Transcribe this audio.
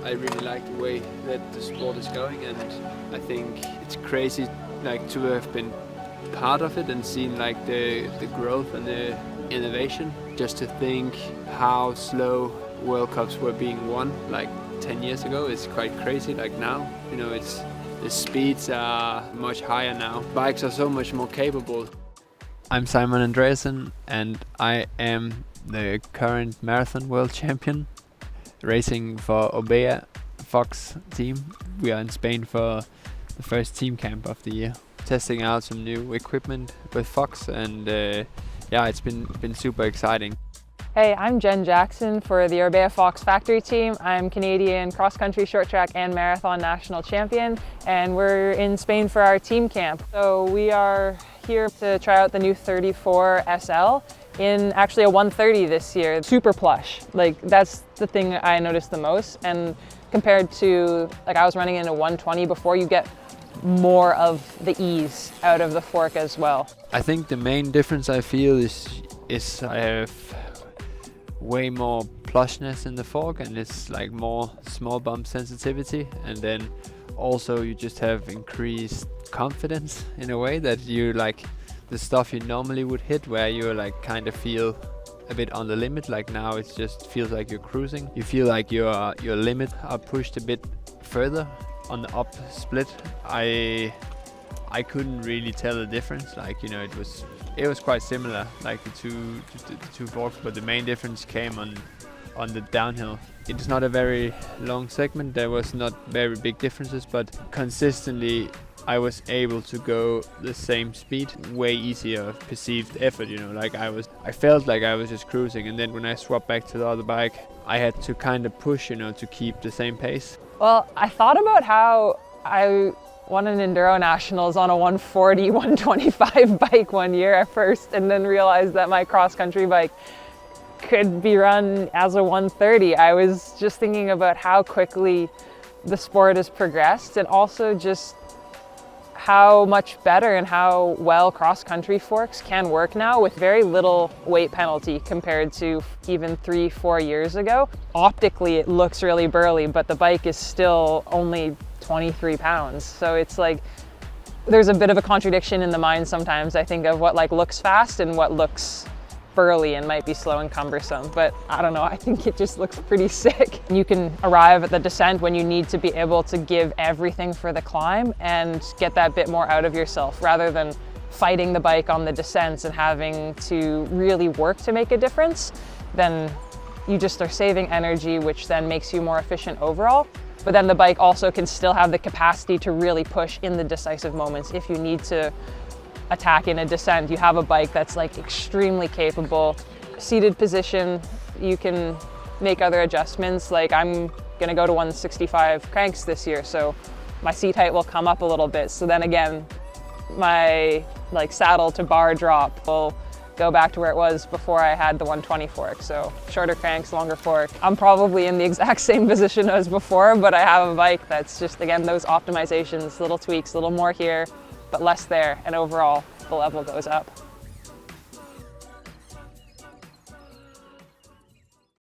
I really like the way that the sport is going, and I think it's crazy like to have been part of it and seen like the growth and the innovation. Just to think how slow World Cups were being won like 10 years ago is quite crazy. Like now, you know, the speeds are much higher now. Bikes are so much more capable. I'm Simon Andreasen, and I am the current marathon world champion, racing for Orbea Fox team. We are in Spain for the first team camp of the year, testing out some new equipment with Fox, and yeah, it's been super exciting. Hey, I'm Jen Jackson for the Orbea Fox factory team. I'm Canadian cross-country, short track and marathon national champion, and we're in Spain for our team camp. So we are here to try out the new 34 SL in actually a 130 this year. Super plush, like that's the thing I noticed the most. And compared to, like I was running in a 120 before, you get more of the ease out of the fork as well. I think the main difference I feel is I have way more plushness in the fork, and it's like more small bump sensitivity, and then also you just have increased confidence in a way that you like the stuff you normally would hit where you like kind of feel a bit on the limit. Like now it just feels like you're cruising. You feel like your limit are pushed a bit further on the up split. I couldn't really tell the difference. Like, you know, it was quite similar, like the two forks, but the main difference came on the downhill. It's not a very long segment. There was not very big differences, but consistently I was able to go the same speed, way easier perceived effort, you know, like I felt like I was just cruising, and then when I swapped back to the other bike, I had to kind of push, you know, to keep the same pace. Well, I thought about how I won an Enduro Nationals on a 140, 125 bike one year at first, and then realized that my cross-country bike could be run as a 130. I was just thinking about how quickly the sport has progressed, and also just how much better and how well cross-country forks can work now with very little weight penalty compared to even 3-4 years ago. Optically, it looks really burly, but the bike is still only 23 pounds. So it's like, there's a bit of a contradiction in the mind sometimes, I think, of what like looks fast and what looks burly and might be slow and cumbersome. But I don't know, I think it just looks pretty sick. You can arrive at the descent when you need to be able to give everything for the climb and get that bit more out of yourself, rather than fighting the bike on the descents and having to really work to make a difference. Then you just are saving energy, which then makes you more efficient overall. But then the bike also can still have the capacity to really push in the decisive moments. If you need to attack in a descent, you have a bike that's like extremely capable. Seated position, you can make other adjustments. Like I'm gonna go to 165 cranks this year, so my seat height will come up a little bit. So then again, my like saddle to bar drop will go back to where it was before I had the 120 fork. So shorter cranks, longer fork. I'm probably in the exact same position as before, but I have a bike that's just, again, those optimizations, little tweaks, a little more here, but less there, and overall the level goes up.